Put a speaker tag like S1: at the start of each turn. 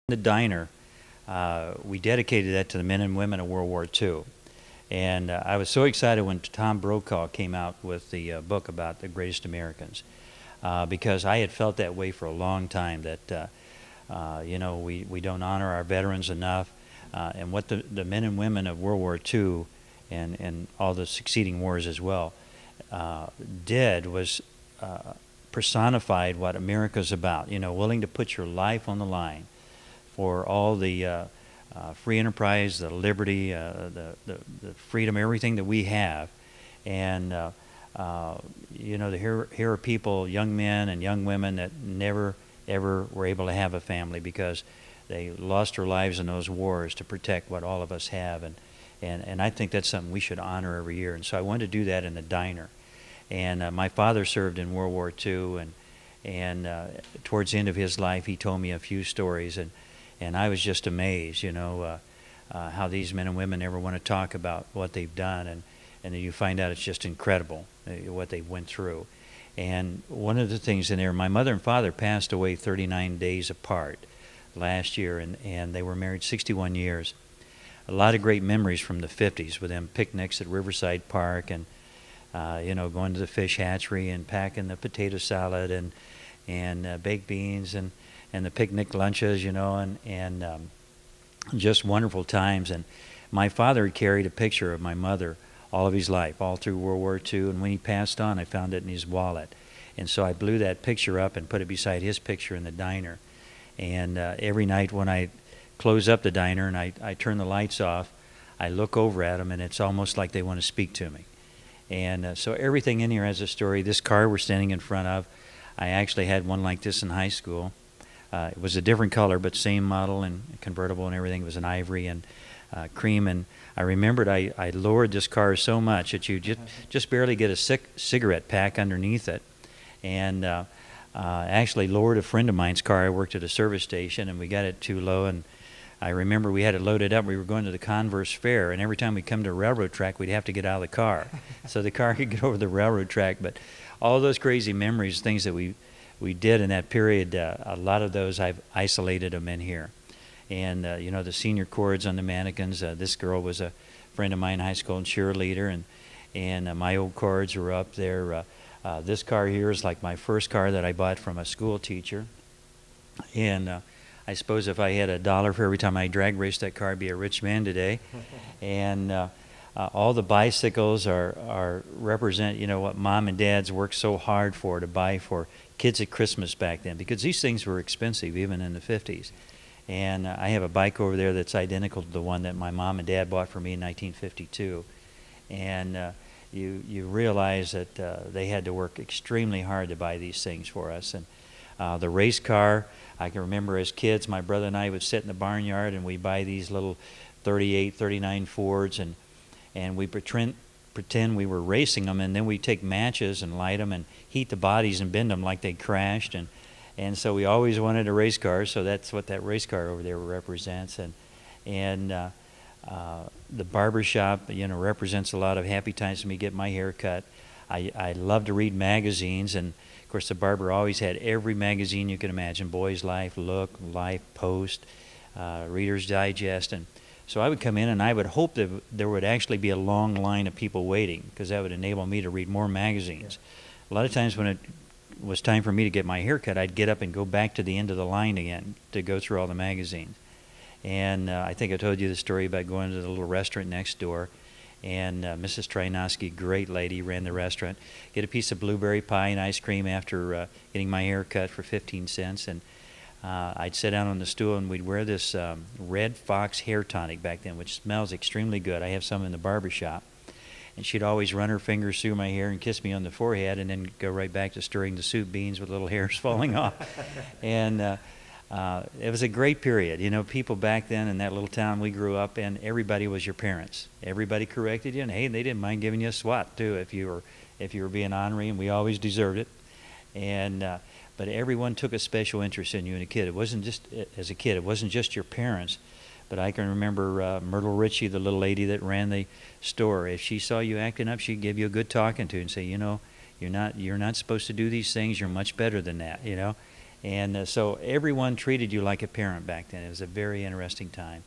S1: The diner, we dedicated that to the men and women of World War II. And I was so excited when Tom Brokaw came out with the book about the greatest Americans, because I had felt that way for a long time, that we don't honor our veterans enough. And what the men and women of World War II and all the succeeding wars as well did was personified what America's about, willing to put your life on the line for all the free enterprise, the liberty, the freedom, everything that we have. And here are people, young men and young women, that never ever were able to have a family because they lost their lives in those wars to protect what all of us have. And I think that's something we should honor every year. And so I wanted to do that in the diner. And my father served in World War II, and towards the end of his life, he told me a few stories, and I was just amazed, how these men and women never want to talk about what they've done, and then you find out it's just incredible what they went through. And one of the things in there, my mother and father passed away 39 days apart last year, and they were married 61 years. A lot of great memories from the 50s with them picnics at Riverside Park, and going to the fish hatchery and packing the potato salad and baked beans and the picnic lunches, and just wonderful times. And my father had carried a picture of my mother all of his life, all through World War II, and when he passed on, I found it in his wallet. And so I blew that picture up and put it beside his picture in the diner. And every night when I close up the diner and I turn the lights off, I look over at them, and it's almost like they want to speak to me. And so everything in here has a story. This car we're standing in front of, I actually had one like this in high school. It was a different color, but same model and convertible and everything. It was an ivory and cream. And I remembered I lowered this car so much that you just barely get a cigarette pack underneath it. And actually lowered a friend of mine's car. I worked at a service station, and we got it too low. And I remember we had it loaded up. We were going to the Converse Fair, and every time we come to a railroad track, we'd have to get out of the car so the car could get over the railroad track. But all those crazy memories, things that we did in that period, a lot of those I've isolated them in here. And the senior cords on the mannequins. This girl was a friend of mine in high school and cheerleader, and my old cords are up there. This car here is like my first car that I bought from a school teacher. And I suppose if I had $1 for every time I drag raced that car, I'd be a rich man today. And all the bicycles represent, what mom and dad's worked so hard for, to buy for kids at Christmas back then, because these things were expensive even in the 50s. And I have a bike over there that's identical to the one that my mom and dad bought for me in 1952. And you realize that they had to work extremely hard to buy these things for us. And the race car, I can remember as kids, my brother and I would sit in the barnyard and we buy these little 38, 39 Fords, and we pretend we were racing them, and then we take matches and light them and heat the bodies and bend them like they crashed. And so we always wanted a race car, so that's what that race car over there represents. And the barber shop, represents a lot of happy times for me to get my hair cut. I love to read magazines, and of course the barber always had every magazine you can imagine: Boy's Life, Look, Life, Post, Reader's Digest. And so I would come in and I would hope that there would actually be a long line of people waiting, because that would enable me to read more magazines. A lot of times when it was time for me to get my hair cut, I'd get up and go back to the end of the line again to go through all the magazines. And I think I told you the story about going to the little restaurant next door, and Mrs. Trynoski, great lady, ran the restaurant, get a piece of blueberry pie and ice cream after getting my hair cut for 15 cents. And I'd sit down on the stool, and we'd wear this Red Fox hair tonic back then, which smells extremely good. I have some in the barber shop. And she'd always run her fingers through my hair and kiss me on the forehead, and then go right back to stirring the soup beans with little hairs falling off. And it was a great period. People back then in that little town we grew up in, everybody was your parents. Everybody corrected you, and hey, they didn't mind giving you a swat too if you were being ornery, and we always deserved it. And but everyone took a special interest in you as a kid. It wasn't just your parents. But I can remember Myrtle Ritchie, the little lady that ran the store. If she saw you acting up, she'd give you a good talking to and say, you're not supposed to do these things. You're much better than that, And so everyone treated you like a parent back then. It was a very interesting time.